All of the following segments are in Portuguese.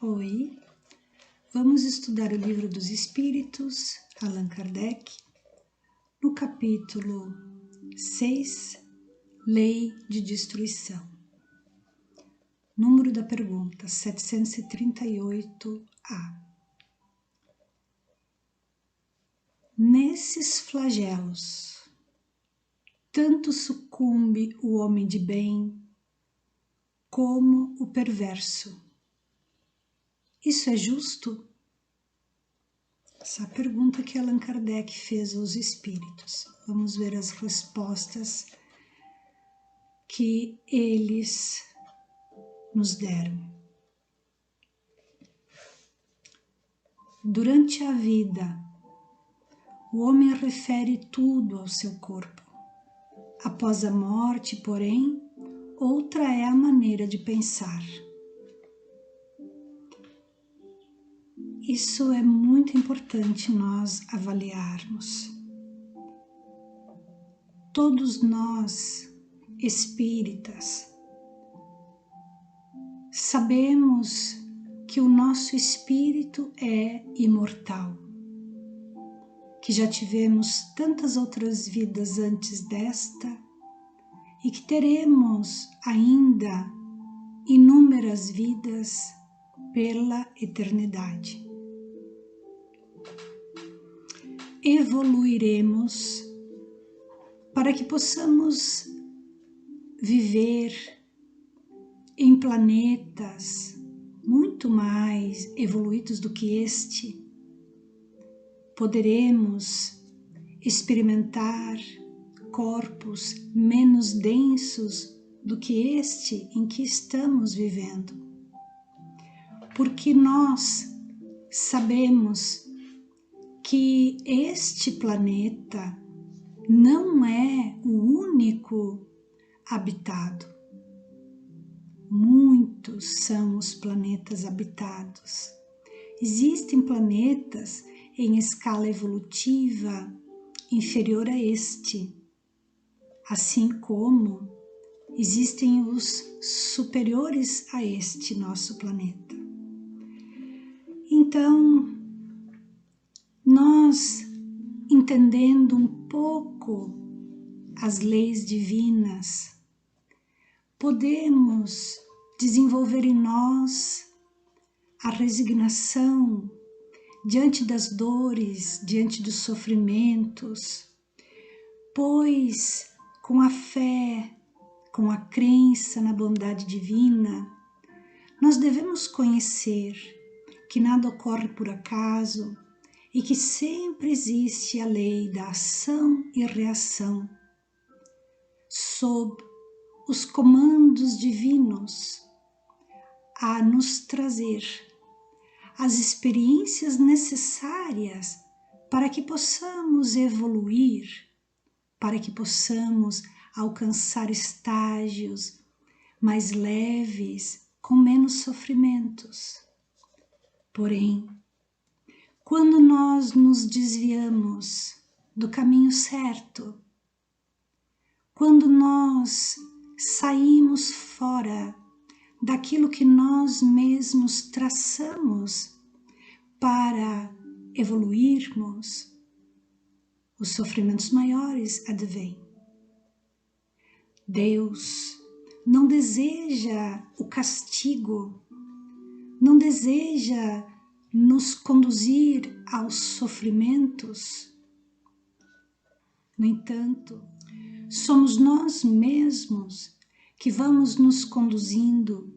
Oi, vamos estudar o Livro dos Espíritos, Allan Kardec, no capítulo 6, Lei de Destruição. Número da pergunta 738A. Nesses flagelos, tanto sucumbe o homem de bem como o perverso. Isso é justo? Essa é a pergunta que Allan Kardec fez aos espíritos. Vamos ver as respostas que eles nos deram. Durante a vida, o homem refere tudo ao seu corpo. Após a morte, porém, outra é a maneira de pensar. Isso é muito importante nós avaliarmos. Todos nós, espíritas, sabemos que o nosso espírito é imortal, que já tivemos tantas outras vidas antes desta e que teremos ainda inúmeras vidas pela eternidade. Evoluiremos para que possamos viver em planetas muito mais evoluídos do que este. Poderemos experimentar corpos menos densos do que este em que estamos vivendo. Porque nós sabemos que este planeta não é o único habitado. Muitos são os planetas habitados. Existem planetas em escala evolutiva inferior a este, assim como existem os superiores a este nosso planeta. Então, nós, entendendo um pouco as leis divinas, podemos desenvolver em nós a resignação diante das dores, diante dos sofrimentos, pois com a fé, com a crença na bondade divina, nós devemos conhecer que nada ocorre por acaso e que sempre existe a lei da ação e reação, sob os comandos divinos, a nos trazer as experiências necessárias para que possamos evoluir, para que possamos alcançar estágios mais leves, com menos sofrimentos. Porém, quando nós nos desviamos do caminho certo, quando nós saímos fora daquilo que nós mesmos traçamos para evoluirmos, os sofrimentos maiores advêm. Deus não deseja o castigo, não deseja nos conduzir aos sofrimentos. No entanto, somos nós mesmos que vamos nos conduzindo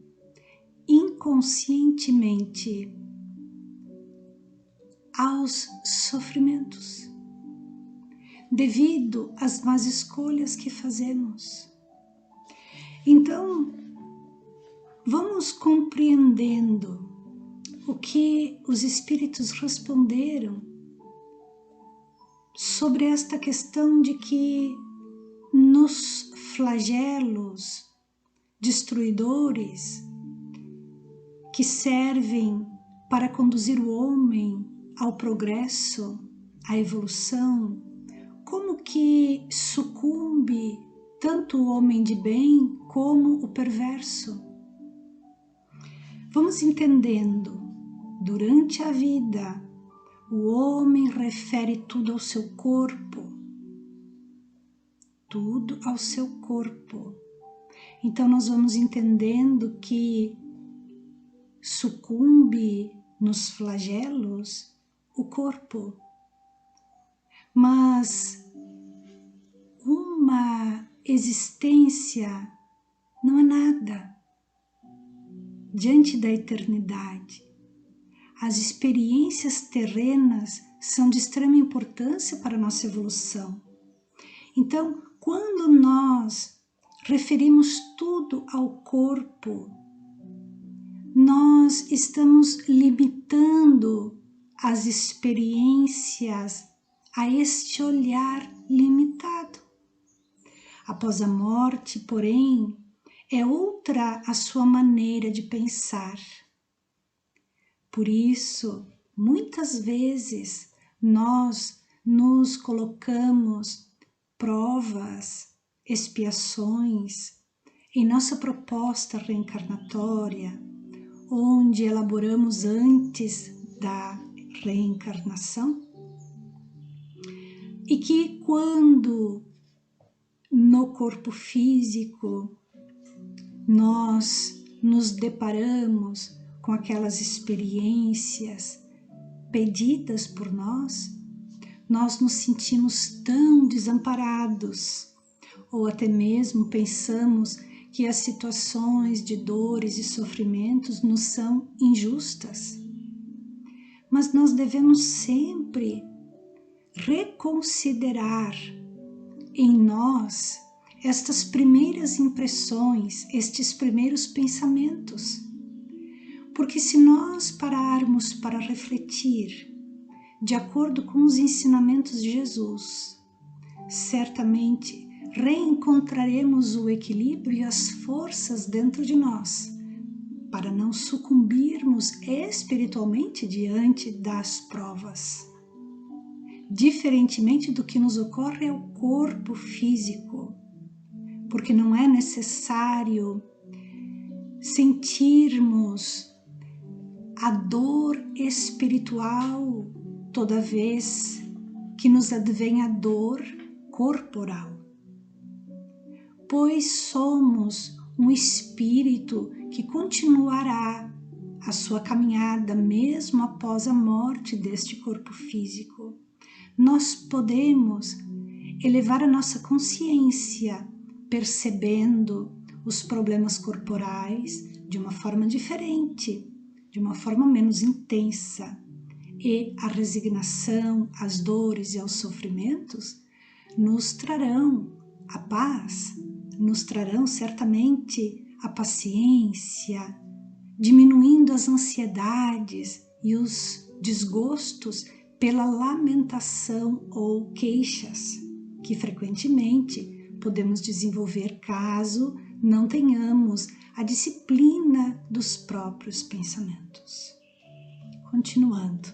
inconscientemente aos sofrimentos, devido às más escolhas que fazemos. Então, vamos compreendendo o que os espíritos responderam sobre esta questão de que nos flagelos destruidores que servem para conduzir o homem ao progresso, à evolução, como que sucumbe tanto o homem de bem como o perverso. vamos entendendo, durante a vida, o homem refere tudo ao seu corpo. Tudo ao seu corpo. Então nós vamos entendendo que sucumbe nos flagelos o corpo. Mas uma existência não é nada diante da eternidade. As experiências terrenas são de extrema importância para a nossa evolução. Então, quando nós referimos tudo ao corpo, nós estamos limitando as experiências a este olhar limitado. Após a morte, porém, é outra a sua maneira de pensar. Por isso, muitas vezes, nós nos colocamos provas, expiações em nossa proposta reencarnatória, onde elaboramos antes da reencarnação, e que quando no corpo físico nós nos deparamos com aquelas experiências pedidas por nós nos sentimos tão desamparados, ou até mesmo pensamos que as situações de dores e sofrimentos nos são injustas. Mas nós devemos sempre reconsiderar em nós estas primeiras impressões, estes primeiros pensamentos. Porque se nós pararmos para refletir de acordo com os ensinamentos de Jesus, certamente reencontraremos o equilíbrio e as forças dentro de nós, para não sucumbirmos espiritualmente diante das provas. Diferentemente do que nos ocorre ao corpo físico, porque não é necessário sentirmos a dor espiritual toda vez que nos advém a dor corporal, pois somos um espírito que continuará a sua caminhada mesmo após a morte deste corpo físico. Nós podemos elevar a nossa consciência percebendo os problemas corporais de uma forma diferente, de uma forma menos intensa, e a resignação, as dores e os sofrimentos nos trarão a paz, nos trarão certamente a paciência, diminuindo as ansiedades e os desgostos pela lamentação ou queixas, que frequentemente podemos desenvolver caso não tenhamos a disciplina dos próprios pensamentos. Continuando.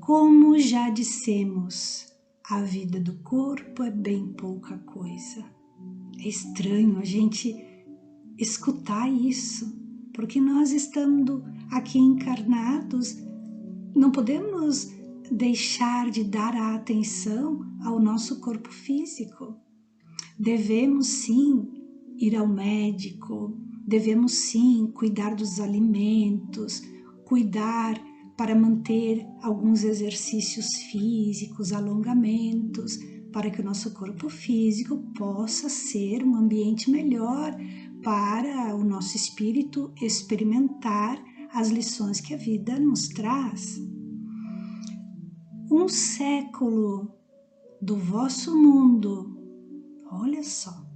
Como já dissemos, a vida do corpo é bem pouca coisa. É estranho a gente escutar isso, porque nós estando aqui encarnados, não podemos deixar de dar a atenção ao nosso corpo físico. Devemos sim ir ao médico, devemos sim cuidar dos alimentos, cuidar para manter alguns exercícios físicos, alongamentos, para que o nosso corpo físico possa ser um ambiente melhor para o nosso espírito experimentar as lições que a vida nos traz. Um século do vosso mundo, olha só,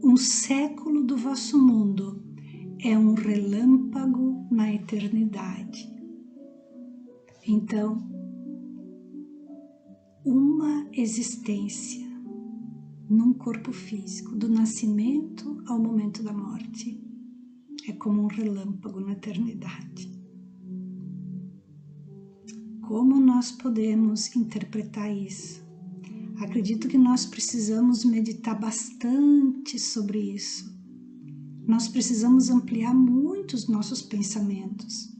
um século do vosso mundo é um relâmpago na eternidade. Então, uma existência num corpo físico, do nascimento ao momento da morte, é como um relâmpago na eternidade. Como nós podemos interpretar isso? Acredito que nós precisamos meditar bastante sobre isso, nós precisamos ampliar muito os nossos pensamentos,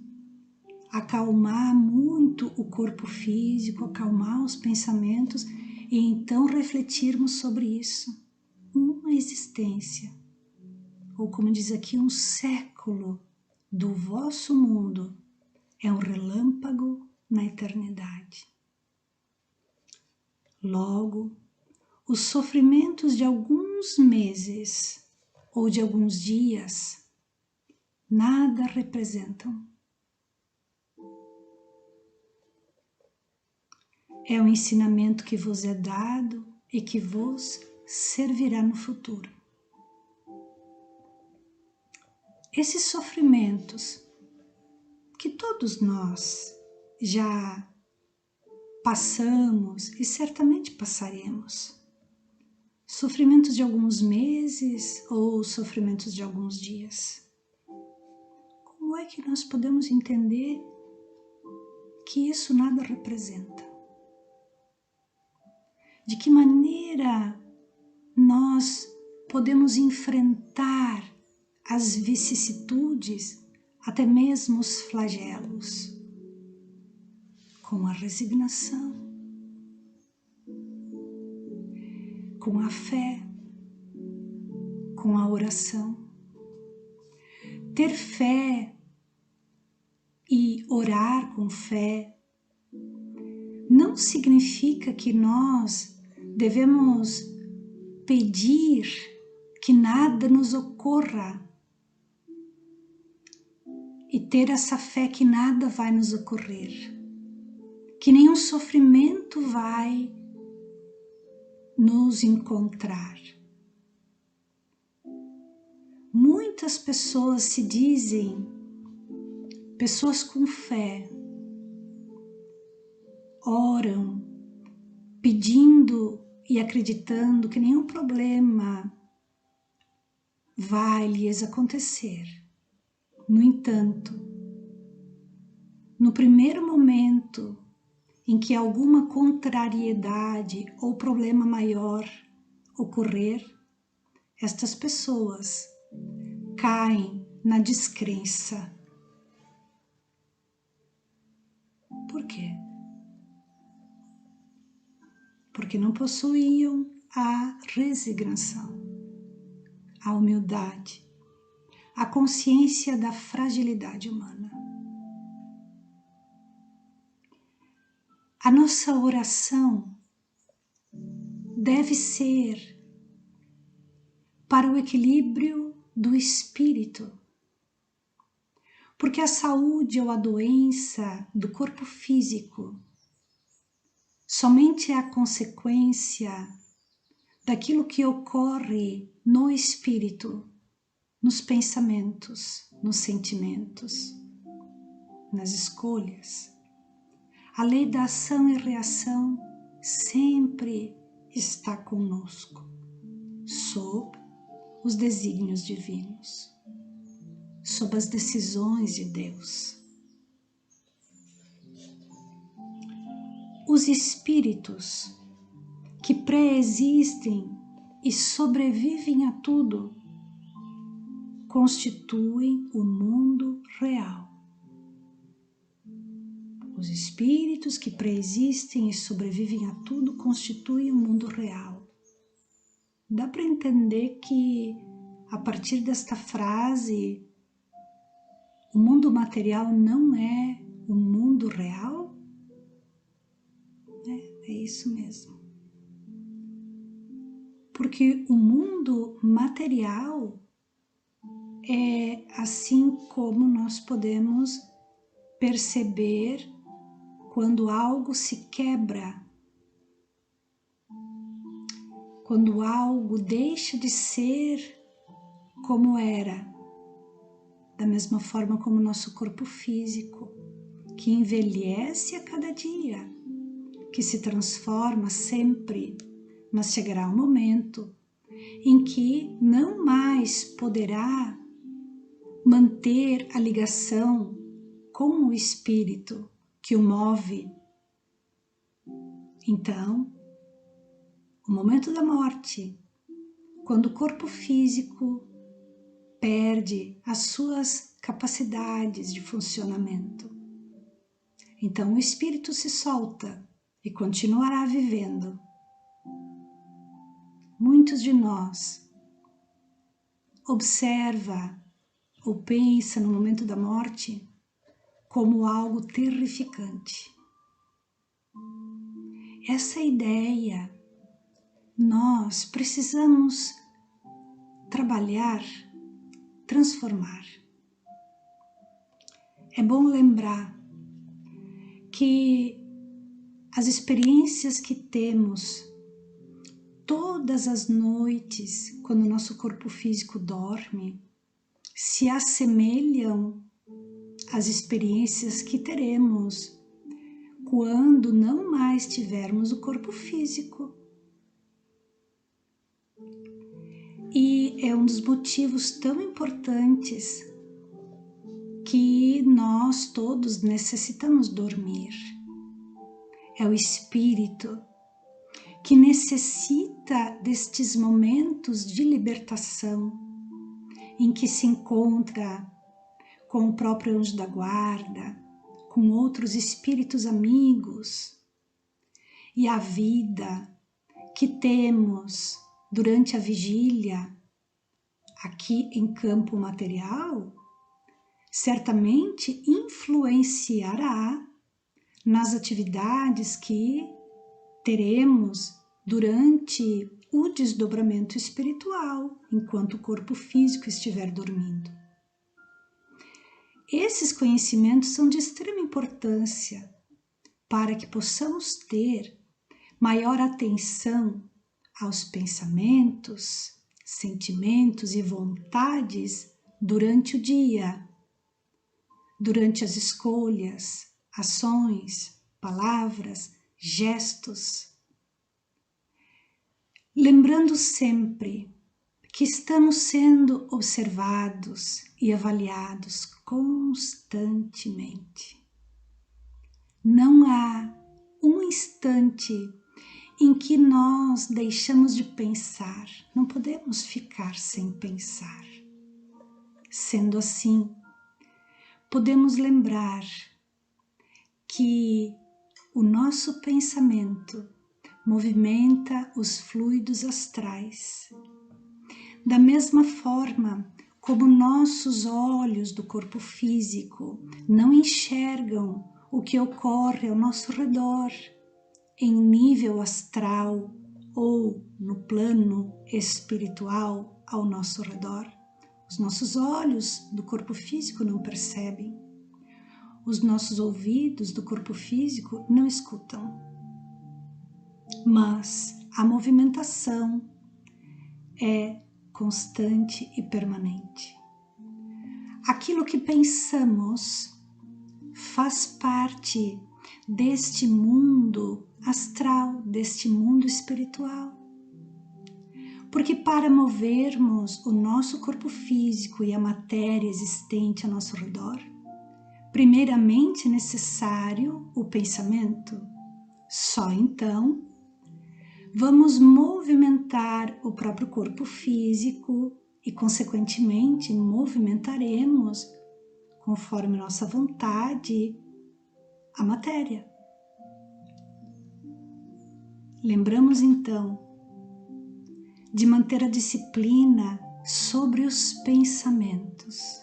acalmar muito o corpo físico, acalmar os pensamentos e então refletirmos sobre isso. Uma existência, ou como diz aqui, um século do vosso mundo é um relâmpago na eternidade. Logo, os sofrimentos de alguns meses ou de alguns dias nada representam. É um ensinamento que vos é dado e que vos servirá no futuro. Esses sofrimentos que todos nós já passamos e certamente passaremos, sofrimentos de alguns meses ou sofrimentos de alguns dias. Como é que nós podemos entender que isso nada representa? De que maneira nós podemos enfrentar as vicissitudes, até mesmo os flagelos, com a resignação, com a fé, com a oração. Ter fé e orar com fé não significa que nós devemos pedir que nada nos ocorra e ter essa fé que nada vai nos ocorrer, que nenhum sofrimento vai nos encontrar. Muitas pessoas se dizem pessoas com fé, oram, pedindo e acreditando que nenhum problema vai lhes acontecer. No entanto, no primeiro momento em que alguma contrariedade ou problema maior ocorrer, estas pessoas caem na descrença. Por quê? Porque não possuíam a resignação, a humildade, a consciência da fragilidade humana. A nossa oração deve ser para o equilíbrio do espírito, porque a saúde ou a doença do corpo físico somente é a consequência daquilo que ocorre no espírito, nos pensamentos, nos sentimentos, nas escolhas. A lei da ação e reação sempre está conosco, sob os desígnios divinos, sob as decisões de Deus. Os espíritos que pré-existem e sobrevivem a tudo constituem o mundo real. Os espíritos que pré-existem e sobrevivem a tudo constituem o mundo real. Dá para entender que, a partir desta frase, o mundo material não é o mundo real? É isso mesmo. Porque o mundo material é assim como nós podemos perceber quando algo se quebra, quando algo deixa de ser como era, da mesma forma como o nosso corpo físico, que envelhece a cada dia, que se transforma sempre, mas chegará um momento em que não mais poderá manter a ligação com o espírito que o move. Então, o momento da morte, quando o corpo físico perde as suas capacidades de funcionamento. Então o espírito se solta e continuará vivendo. Muitos de nós observa ou pensa no momento da morte como algo terrificante. Essa ideia nós precisamos trabalhar, transformar. É bom lembrar que as experiências que temos todas as noites, quando o nosso corpo físico dorme, se assemelham às experiências que teremos quando não mais tivermos o corpo físico. E é um dos motivos tão importantes que nós todos necessitamos dormir. É o espírito que necessita destes momentos de libertação, em que se encontra com o próprio anjo da guarda, com outros espíritos amigos, e a vida que temos durante a vigília aqui em campo material certamente influenciará nas atividades que teremos durante o desdobramento espiritual, enquanto o corpo físico estiver dormindo. Esses conhecimentos são de extrema importância para que possamos ter maior atenção aos pensamentos, sentimentos e vontades durante o dia, durante as escolhas, ações, palavras, gestos. Lembrando sempre que estamos sendo observados e avaliados constantemente. Não há um instante em que nós deixamos de pensar, não podemos ficar sem pensar. Sendo assim, podemos lembrar que o nosso pensamento movimenta os fluidos astrais. Da mesma forma como nossos olhos do corpo físico não enxergam o que ocorre ao nosso redor em nível astral ou no plano espiritual ao nosso redor, os nossos olhos do corpo físico não percebem, os nossos ouvidos do corpo físico não escutam, mas a movimentação é constante e permanente. Aquilo que pensamos faz parte deste mundo astral, deste mundo espiritual. Porque para movermos o nosso corpo físico e a matéria existente ao nosso redor, primeiramente é necessário o pensamento. Só então vamos movimentar o próprio corpo físico e, consequentemente, movimentaremos, conforme nossa vontade, a matéria. Lembramos então de manter a disciplina sobre os pensamentos.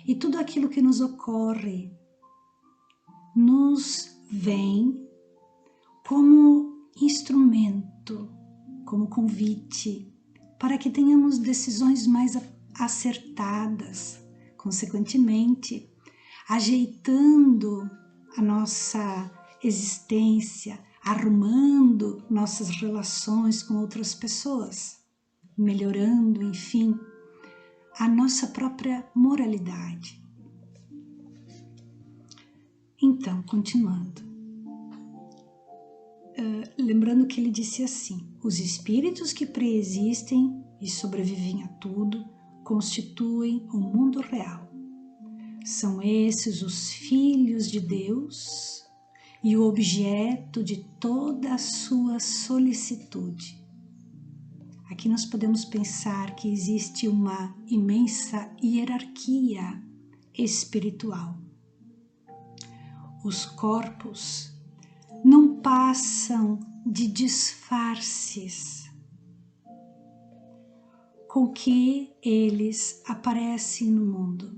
E tudo aquilo que nos ocorre nos vem como instrumento, como convite, para que tenhamos decisões mais acertadas, consequentemente, ajeitando a nossa existência, arrumando nossas relações com outras pessoas, melhorando, enfim, a nossa própria moralidade. Então, continuando. Lembrando que ele disse assim: os espíritos que preexistem e sobrevivem a tudo constituem o mundo real. São esses os filhos de Deus e o objeto de toda a sua solicitude. Aqui nós podemos pensar que existe uma imensa hierarquia espiritual. Os corpos não passam de disfarces com que eles aparecem no mundo,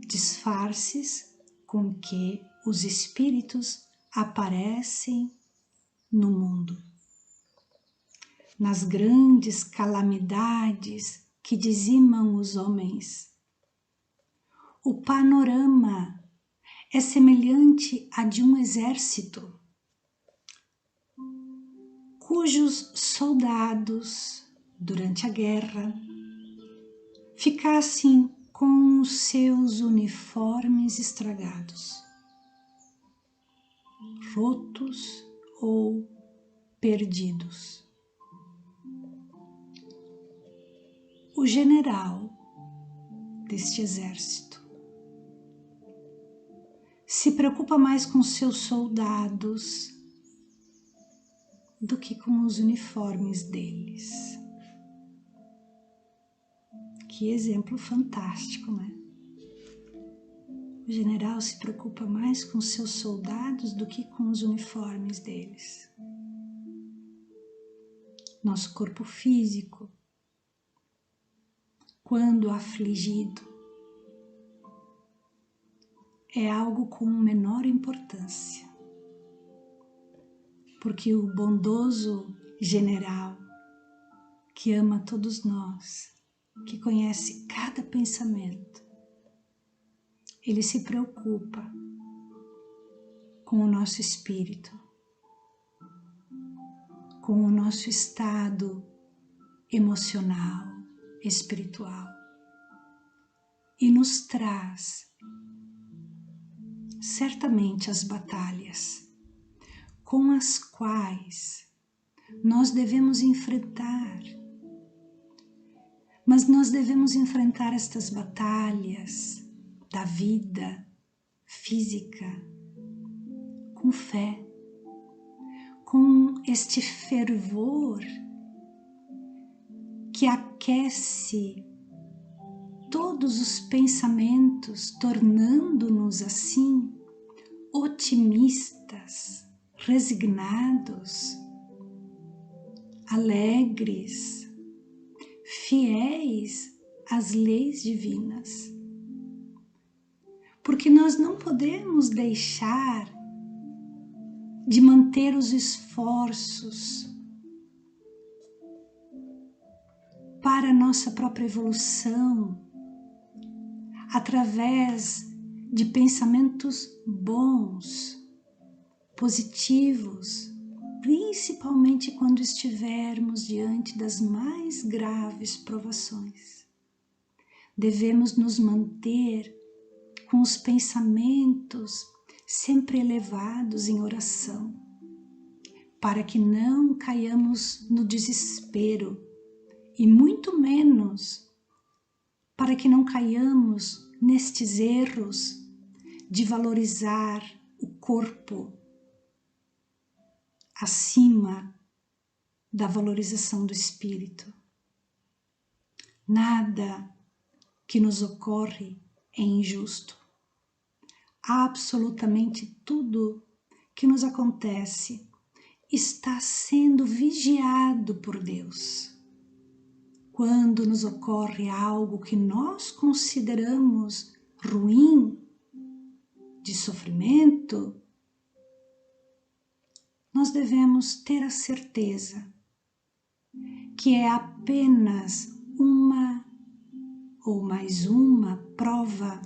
disfarces com que os espíritos aparecem no mundo. Nas grandes calamidades que dizimam os homens, o panorama é semelhante a de um exército, cujos soldados, durante a guerra, ficassem com os seus uniformes estragados, rotos ou perdidos. O general deste exército se preocupa mais com seus soldados do que com os uniformes deles. Que exemplo fantástico, né? O general se preocupa mais com seus soldados do que com os uniformes deles. Nosso corpo físico, quando afligido, é algo com menor importância, porque o bondoso general que ama todos nós, que conhece cada pensamento, ele se preocupa com o nosso espírito, com o nosso estado emocional, espiritual, e nos traz certamente as batalhas com as quais nós devemos enfrentar. Mas nós devemos enfrentar estas batalhas da vida física com fé, com este fervor que aquece todos os pensamentos, tornando-nos assim otimistas, resignados, alegres, fiéis às leis divinas. Porque nós não podemos deixar de manter os esforços para a nossa própria evolução, através de pensamentos bons, positivos, principalmente quando estivermos diante das mais graves provações. Devemos nos manter com os pensamentos sempre elevados em oração, para que não caiamos no desespero e muito menos para que não caiamos nestes erros de valorizar o corpo acima da valorização do espírito. Nada que nos ocorre é injusto. Absolutamente tudo que nos acontece está sendo vigiado por Deus. Quando nos ocorre algo que nós consideramos ruim, de sofrimento, nós devemos ter a certeza que é apenas uma ou mais uma prova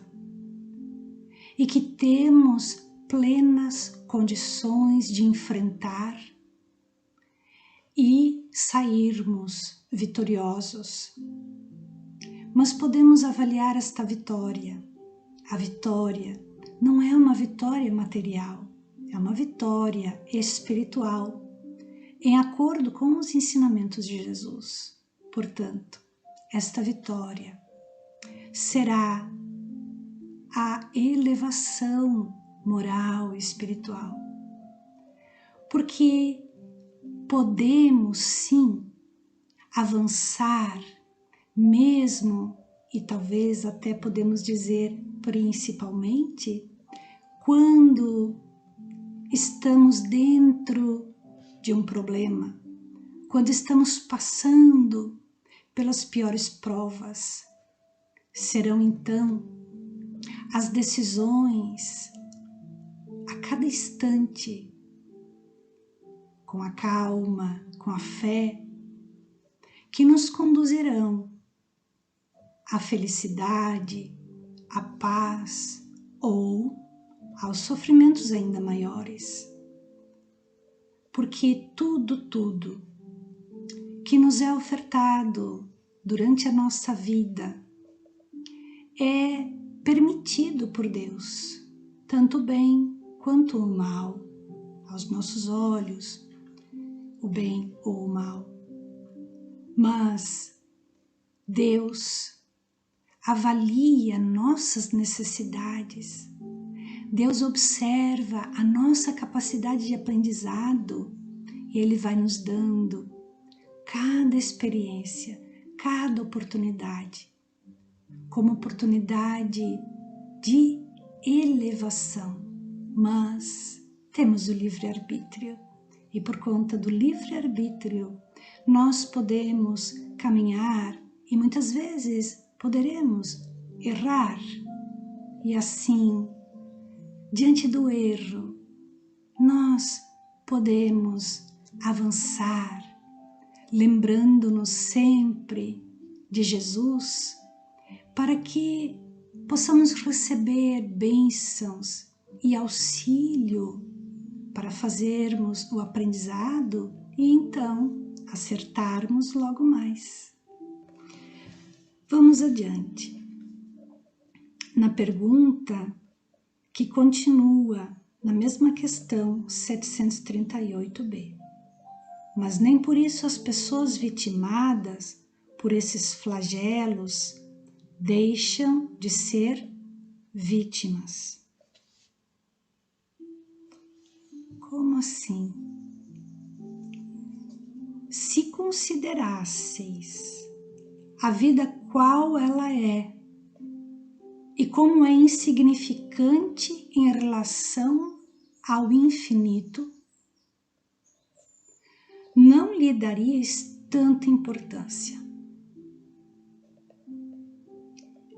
e que temos plenas condições de enfrentar e sairmos vitoriosos. Mas podemos avaliar esta vitória. A vitória não é uma vitória material, é uma vitória espiritual, em acordo com os ensinamentos de Jesus. Portanto, esta vitória será a elevação moral e espiritual, porque podemos sim avançar, mesmo, e talvez até podemos dizer principalmente, quando estamos dentro de um problema, quando estamos passando pelas piores provas. Serão então as decisões a cada instante, com a calma, com a fé, que nos conduzirão à felicidade, à paz ou aos sofrimentos ainda maiores. Porque tudo que nos é ofertado durante a nossa vida é permitido por Deus, tanto o bem quanto o mal, aos nossos olhos, o bem ou o mal. Mas Deus avalia nossas necessidades, Deus observa a nossa capacidade de aprendizado e Ele vai nos dando cada experiência, cada oportunidade, como oportunidade de elevação. Mas temos o livre-arbítrio e por conta do livre-arbítrio nós podemos caminhar e muitas vezes poderemos errar. E assim, diante do erro, nós podemos avançar, lembrando-nos sempre de Jesus, para que possamos receber bênçãos e auxílio para fazermos o aprendizado e então acertarmos logo mais. Vamos adiante. Na pergunta que continua na mesma questão 738b. Mas nem por isso as pessoas vitimadas por esses flagelos deixam de ser vítimas. Como assim? Se considerasseis a vida qual ela é e como é insignificante em relação ao infinito, não lhe daríeis tanta importância.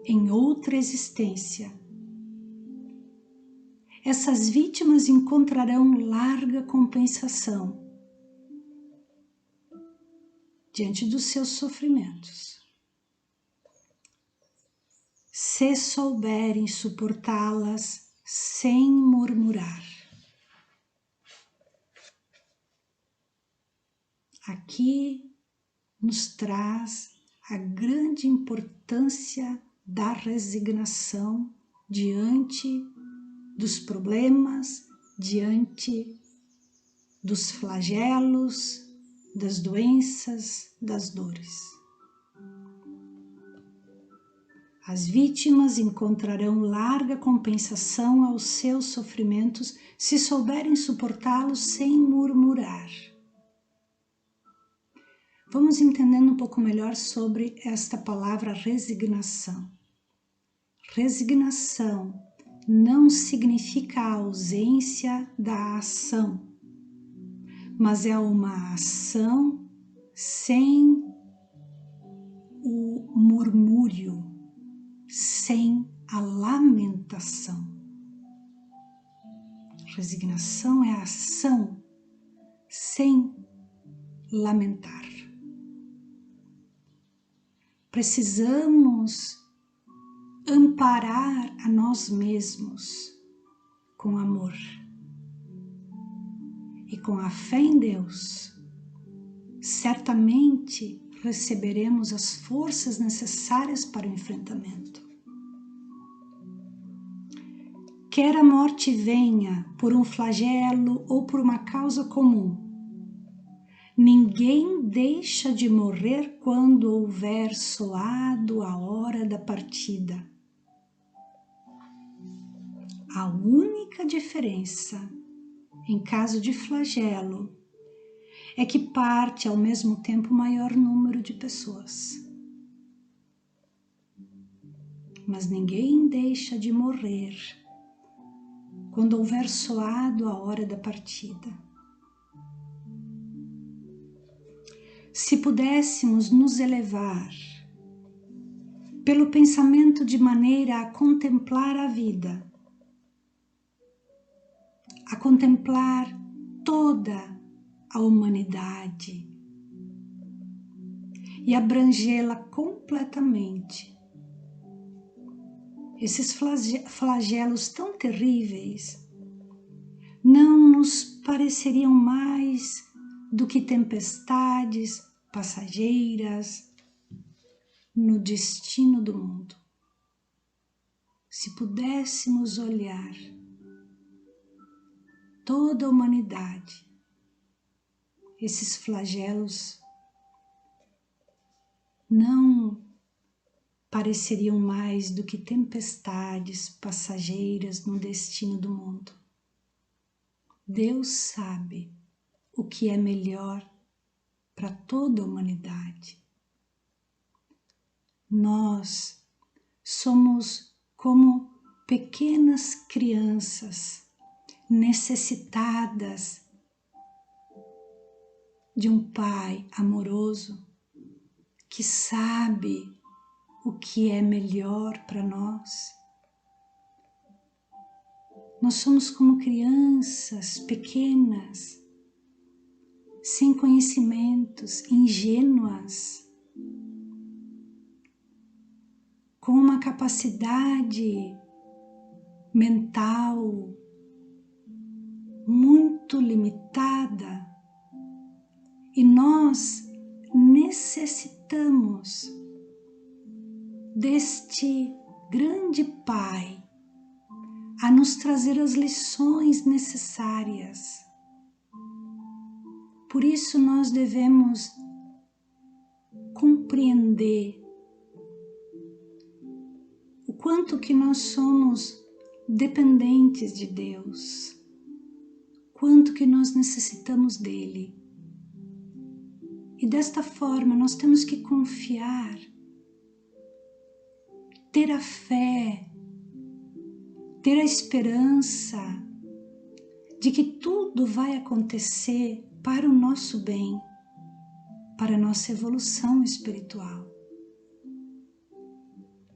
Em outra existência, essas vítimas encontrarão larga compensação diante dos seus sofrimentos, se souberem suportá-las sem murmurar. Aqui nos traz a grande importância da resignação diante dos problemas, diante dos flagelos, das doenças, das dores. As vítimas encontrarão larga compensação aos seus sofrimentos se souberem suportá-los sem murmurar. Vamos entendendo um pouco melhor sobre esta palavra resignação. Resignação não significa a ausência da ação, mas é uma ação sem o murmúrio, sem a lamentação. Resignação é a ação sem lamentar. Precisamos amparar a nós mesmos com amor e com a fé em Deus. Certamente receberemos as forças necessárias para o enfrentamento. Quer a morte venha por um flagelo ou por uma causa comum, ninguém deixa de morrer quando houver soado a hora da partida. A única diferença, em caso de flagelo, é que parte ao mesmo tempo o maior número de pessoas. Mas ninguém deixa de morrer quando houver soado a hora da partida. Se pudéssemos nos elevar pelo pensamento de maneira a contemplar a vida, a contemplar toda a humanidade e abrangê-la completamente, esses flagelos tão terríveis não nos pareceriam mais do que tempestades passageiras no destino do mundo. Se pudéssemos olhar toda a humanidade, esses flagelos não pareceriam mais do que tempestades passageiras no destino do mundo. Deus sabe o que é melhor para toda a humanidade. Nós somos como pequenas crianças necessitadas de um pai amoroso que sabe o que é melhor para nós. Nós somos como crianças pequenas, sem conhecimentos, ingênuas, com uma capacidade mental muito limitada, e nós necessitamos deste grande Pai a nos trazer as lições necessárias. Por isso nós devemos compreender o quanto que nós somos dependentes de Deus, quanto que nós necessitamos dele. E desta forma nós temos que confiar, ter a fé, ter a esperança de que tudo vai acontecer para o nosso bem, para a nossa evolução espiritual.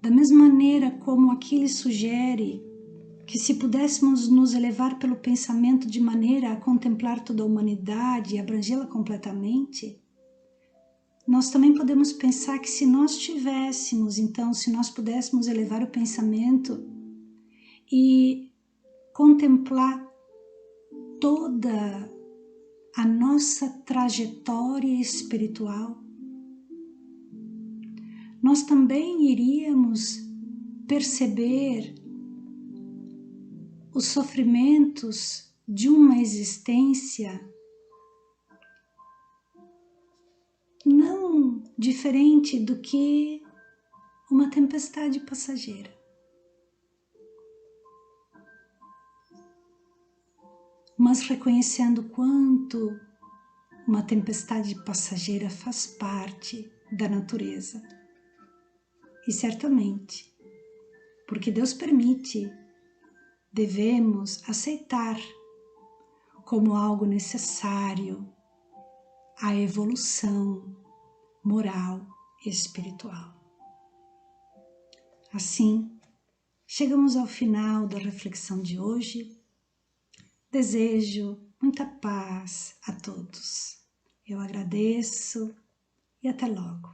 Da mesma maneira como Aquiles sugere que se pudéssemos nos elevar pelo pensamento de maneira a contemplar toda a humanidade e abrangê-la completamente, nós também podemos pensar que se nós tivéssemos, então, se nós pudéssemos elevar o pensamento e contemplar toda a nossa trajetória espiritual, nós também iríamos perceber os sofrimentos de uma existência não diferente do que uma tempestade passageira. Mas reconhecendo quanto uma tempestade passageira faz parte da natureza. E certamente, porque Deus permite, devemos aceitar como algo necessário a evolução moral e espiritual. Assim, chegamos ao final da reflexão de hoje. Desejo muita paz a todos. Eu agradeço e até logo.